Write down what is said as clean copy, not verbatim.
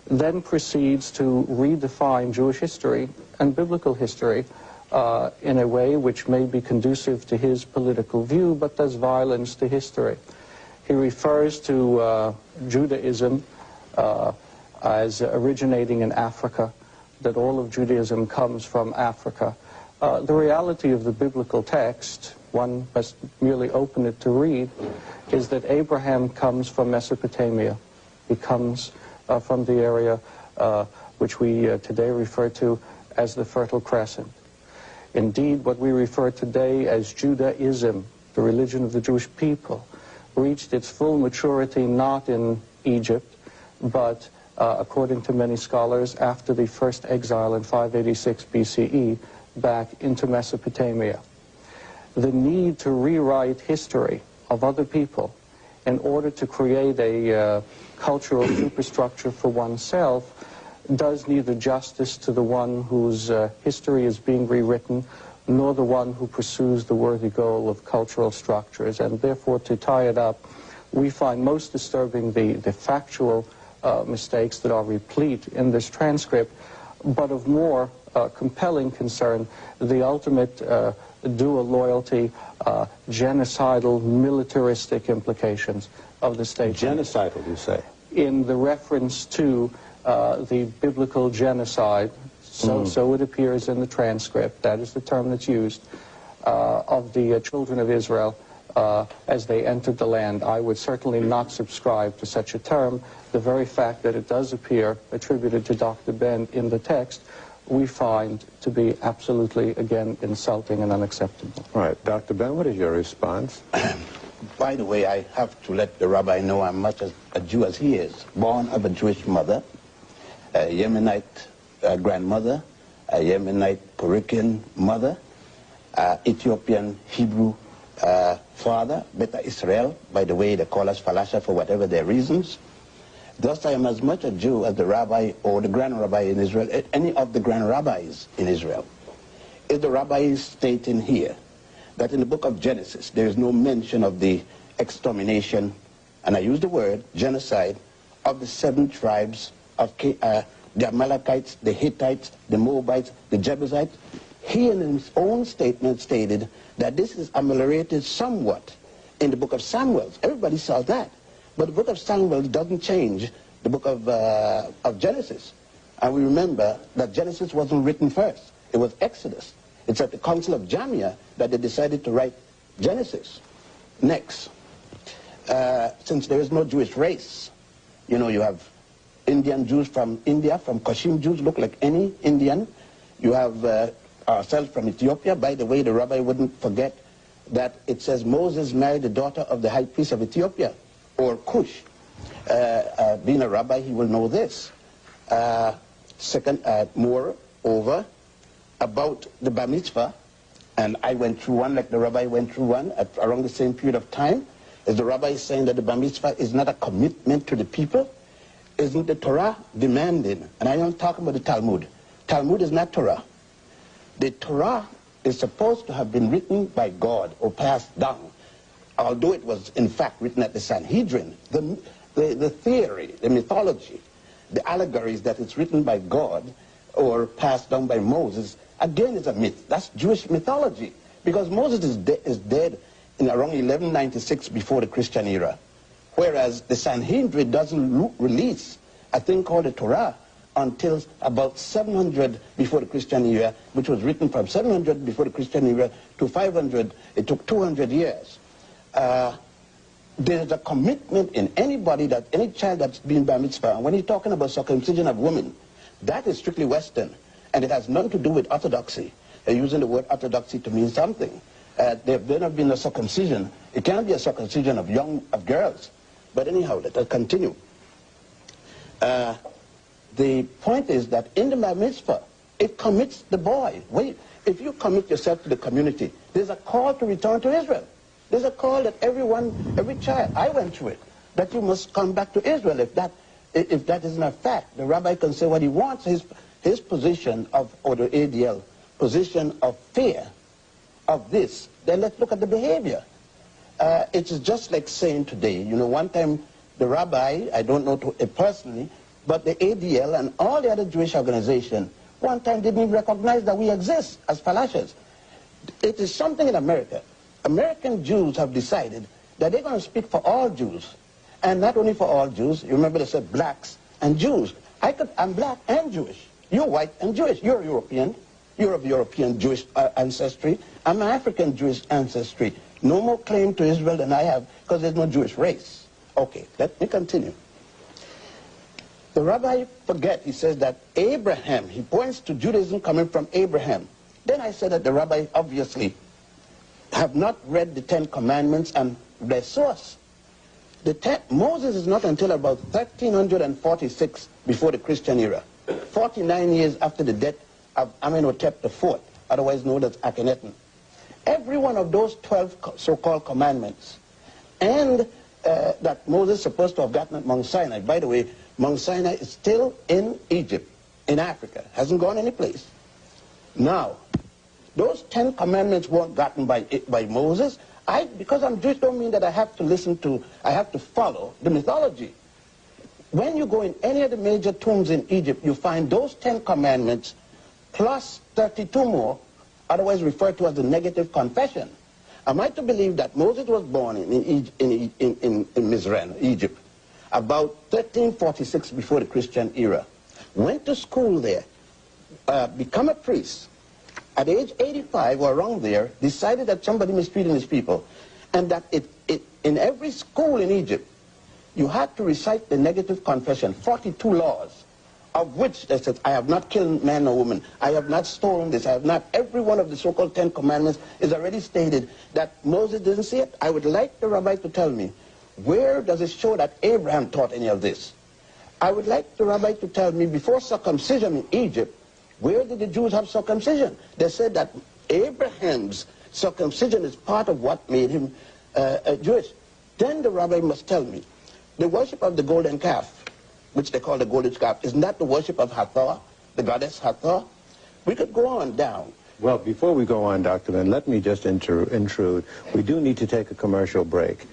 then proceeds to redefine Jewish history and biblical history in a way which may be conducive to his political view, but does violence to history. He refers to Judaism as originating in Africa, that all of Judaism comes from Africa. The reality of the biblical text, one must merely open it to read, is that Abraham comes from Mesopotamia. He comes from the area which we today refer to as the Fertile Crescent. Indeed, what we refer today as Judaism, the religion of the Jewish people, reached its full maturity not in Egypt, but according to many scholars, after the first exile in 586 BCE back into Mesopotamia. The need to rewrite history of other people in order to create a cultural superstructure for oneself does neither justice to the one whose history is being rewritten, nor the one who pursues the worthy goal of cultural structures. And therefore, to tie it up, we find most disturbing the factual mistakes that are replete in this transcript, but of more compelling concern, the ultimate dual loyalty, genocidal, militaristic implications of the state. Genocidal, you say? In the reference to the biblical genocide, so it appears in the transcript, that is the term that's used, of the children of Israel as they entered the land. I would certainly not subscribe to such a term. The very fact that it does appear attributed to Dr. Ben in the text, we find to be absolutely, again, insulting and unacceptable. All right. Dr. Ben, what is your response? By the way, I have to let the rabbi know I'm much as a Jew as he is. Born of a Jewish mother, a Yemenite grandmother, a Yemenite Puerto Rican mother, Ethiopian Hebrew father, Beta Israel, by the way, they call us Falasha for whatever their reasons. Thus, I am as much a Jew as the rabbi or the grand rabbi in Israel, any of the grand rabbis in Israel. Is the rabbi stating here that in the book of Genesis, there is no mention of the extermination, and I use the word genocide, of the 7 tribes of the Amalekites, the Hittites, the Moabites, the Jebusites? He in his own statement stated that this is ameliorated somewhat in the book of Samuel. Everybody saw that. But the book of Samuel doesn't change the book of Genesis. And we remember that Genesis wasn't written first. It was Exodus. It's at the Council of Jamia that they decided to write Genesis. Next, since there is no Jewish race, you know, you have Indian Jews from India, from Kashim Jews, look like any Indian. You have ourselves from Ethiopia. By the way, the rabbi wouldn't forget that it says Moses married the daughter of the high priest of Ethiopia, or Cush. Being a rabbi, he will know this. Second, moreover, about the bar mitzvah, and I went through one like the rabbi went through one at around the same period of time, is the rabbi saying that the bar mitzvah is not a commitment to the people? Isn't the Torah demanding? And I am talking about the Talmud. Talmud is not Torah. The Torah is supposed to have been written by God or passed down, although it was in fact written at the Sanhedrin. The theory, the mythology, the allegories that it's written by God or passed down by Moses, again is a myth. That's Jewish mythology, because Moses is dead in around 1196 before the Christian era, whereas the Sanhedrin doesn't release a thing called the Torah until about 700 before the Christian era, which was written from 700 before the Christian era to 500. It took 200 years. There's a commitment in anybody, that any child that's been bar mitzvah, and when you're talking about circumcision of women, that is strictly Western, and it has nothing to do with orthodoxy. They're using the word orthodoxy to mean something. There's never been a circumcision. It can't be a circumcision of girls. But anyhow, let us continue. The point is that in the bar mitzvah, it commits the boy. Wait, if you commit yourself to the community, there's a call to return to Israel. There's a call that every child, I went through it, that you must come back to Israel. If that isn't a fact, the rabbi can say what he wants. His position of, or the ADL position of fear of this, then let's look at the behavior. It is just like saying today, you know, one time the rabbi, I don't know personally, But the ADL and all the other Jewish organizations one time didn't even recognize that we exist as falashas. It is something in America. American Jews have decided that they're going to speak for all Jews. And not only for all Jews. You remember they said blacks and Jews. I'm black and Jewish. You're white and Jewish. You're European. You're of European Jewish ancestry. I'm African Jewish ancestry. No more claim to Israel than I have because there's no Jewish race. Okay, let me continue. The rabbi he says that Abraham, he points to Judaism coming from Abraham. Then I said that the rabbi obviously have not read the 10 Commandments and their source. Moses is not until about 1346 before the Christian era, 49 years after the death of Amenhotep IV, otherwise known as Akhenaten. Every one of those 12 so-called commandments, and that Moses is supposed to have gotten at Mount Sinai. By the way, Mount Sinai is still in Egypt, in Africa, hasn't gone any place. Now, those 10 commandments weren't gotten by Moses. Because I'm Jewish don't mean that I have to follow the mythology. When you go in any of the major tombs in Egypt, you find those 10 commandments plus 32 more, otherwise referred to as the negative confession. Am I to believe that Moses was born in Mizraim, Egypt, about 1346 before the Christian era, went to school there, become a priest, at age 85 or around there, decided that somebody mistreated his people, and that in every school in Egypt, you had to recite the negative confession, 42 laws, of which they said, I have not killed man or woman, I have not stolen this, I have not, every one of the so-called 10 commandments is already stated that Moses didn't see it. I would like the rabbi to tell me, where does it show that Abraham taught any of this? I would like the rabbi to tell me, before circumcision in Egypt, where did the Jews have circumcision? They said that Abraham's circumcision is part of what made him Jewish. Then the rabbi must tell me, the worship of the golden calf, which they call the golden calf, is not the worship of Hathor, the goddess Hathor? We could go on down. Well, before we go on, Dr. Lynn, let me just intrude. We do need to take a commercial break.